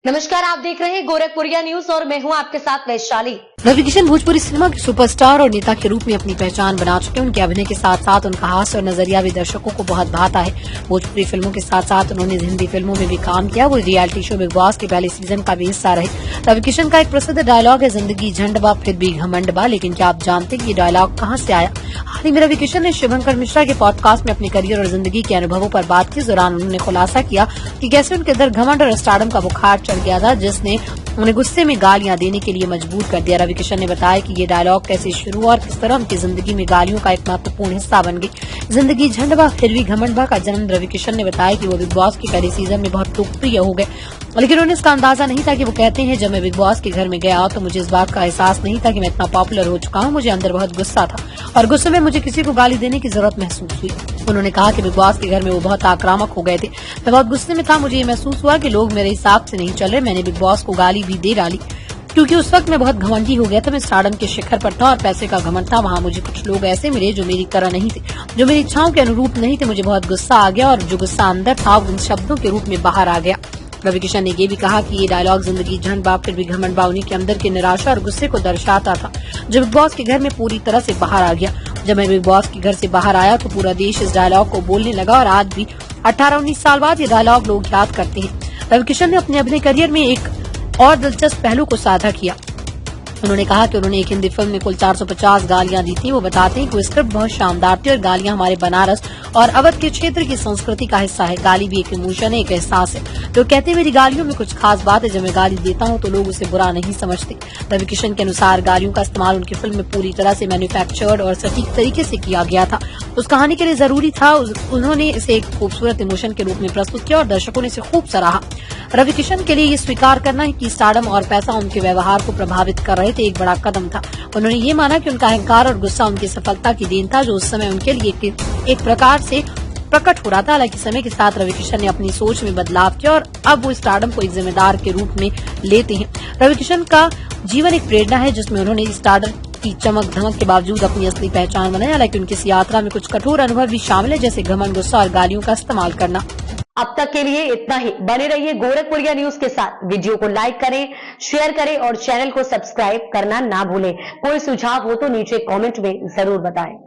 नमस्कार, आप देख रहे हैं गोरखपुरिया न्यूज और मैं हूं आपके साथ वैशाली। रवि किशन भोजपुरी सिनेमा के सुपरस्टार और नेता के रूप में अपनी पहचान बना चुके हैं। उनके अभिनय के साथ साथ उनका हास्य और नजरिया भी दर्शकों को बहुत भाता है। भोजपुरी फिल्मों के साथ साथ उन्होंने हिंदी फिल्मों में भी काम किया। वो रियलिटी शो बिग बॉस के पहले सीजन का भी हिस्सा रहे। रवि किशन का एक प्रसिद्ध डायलॉग है, जिंदगी झंडबा फिर भी घमंडबा। लेकिन क्या आप जानते हैं कि ये डायलॉग कहाँ से आया? हाल ही में रवि किशन ने शुभंकर मिश्रा के पॉडकास्ट में अपने करियर और जिंदगी के अनुभवों पर बात की। इस दौरान उन्होंने खुलासा किया कि कैसे उनके अंदर घमंड और स्टारडम का बुखार चढ़ गया था, जिसने उन्हें गुस्से में गालियां देने के लिए मजबूर कर दिया। रवि किशन ने बताया कि ये डायलॉग कैसे शुरू हुआ और किस तरह उनकी जिंदगी में गालियों का एक महत्वपूर्ण हिस्सा बन गई। जिंदगी झंडबा फिर भी घमंडबा का जन्म रवि किशन ने बताया कि वो बिग बॉस के पहले सीजन में बहुत लोकप्रिय हो गए, लेकिन उन्हें इसका अंदाजा नहीं था कि वो कहते हैं, जब मैं बिग बॉस के घर में गया तो मुझे इस बात का एहसास नहीं था कि मैं इतना पॉपुलर हो चुका हूँ। मुझे अंदर बहुत गुस्सा था और गुस्से में मुझे किसी को गाली देने की जरूरत महसूस हुई। उन्होंने कहा कि बिग बॉस के घर में वो बहुत आक्रामक हो गए थे। मैं बहुत गुस्से में था। मुझे ये महसूस हुआ कि लोग मेरे हिसाब से नहीं चल रहे। मैंने बिग बॉस को गाली भी दे डाली क्योंकि उस वक्त मैं बहुत घमंडी हो गया था। मैं स्टारडम के शिखर पर था और पैसे का घमंड था। वहाँ मुझे कुछ लोग ऐसे मिले जो मेरी तरह नहीं थे, जो मेरी इच्छाओं के अनुरूप नहीं थे। मुझे बहुत गुस्सा आ गया और जो गुस्सा अंदर था वो उन शब्दों के रूप में बाहर आ गया। रवि किशन ने ये भी कहा कि ये डायलॉग जिंदगी झंडबा फिर भी घमंडबा उन्हीं के अंदर की निराशा और गुस्से को दर्शाता था, जो बिग बॉस के घर में पूरी तरह से बाहर आ गया। जब मैं बिग बॉस के घर से बाहर आया तो पूरा देश इस डायलॉग को बोलने लगा और आज भी 18-19 साल बाद ये डायलॉग लोग याद करते हैं। रवि किशन ने अपने अभिनय करियर में एक और दिलचस्प पहलू को साझा किया। उन्होंने कहा कि उन्होंने एक हिंदी फिल्म में कुल 450 गालियां दी थी। वो बताते हैं कि स्क्रिप्ट बहुत शानदार थी और गालियां हमारे बनारस और अवध के क्षेत्र की संस्कृति का हिस्सा है। गाली भी एक इमोशन है, एक एहसास है। तो कहते हैं मेरी गालियों में कुछ खास बात है। जब मैं गाली देता हूं तो लोग उसे बुरा नहीं समझते। रवि किशन के अनुसार गालियों का इस्तेमाल उनकी फिल्म में पूरी तरह से मैन्युफैक्चर्ड और सटीक तरीके से किया गया था। उस कहानी के लिए जरूरी था। उन्होंने इसे एक खूबसूरत इमोशन के रूप में प्रस्तुत किया और दर्शकों ने इसे खूब सराहा। रवि किशन के लिए ये स्वीकार करना है कि स्टारडम और पैसा उनके व्यवहार को प्रभावित कर रहे थे, एक बड़ा कदम था। उन्होंने ये माना कि उनका अहंकार और गुस्सा उनकी सफलता की देन था, जो उस समय उनके लिए एक प्रकार से प्रकट हो रहा था। हालांकि समय के साथ रवि किशन ने अपनी सोच में बदलाव किया और अब वो स्टारडम को एक जिम्मेदार के रूप में लेते हैं। रवि किशन का जीवन एक प्रेरणा है, जिसमें उन्होंने स्टारडम की चमक धमक के बावजूद अपनी असली पहचान बनाई। हालांकि उनकी इस यात्रा में कुछ कठोर अनुभव भी शामिल है, जैसे घमंड, गुस्सा और गालियों का इस्तेमाल करना। अब तक के लिए इतना ही। बने रहिए गोरखपुरिया न्यूज के साथ। वीडियो को लाइक करें, शेयर करें और चैनल को सब्सक्राइब करना ना भूलें। कोई सुझाव हो तो नीचे कमेंट में जरूर बताएं।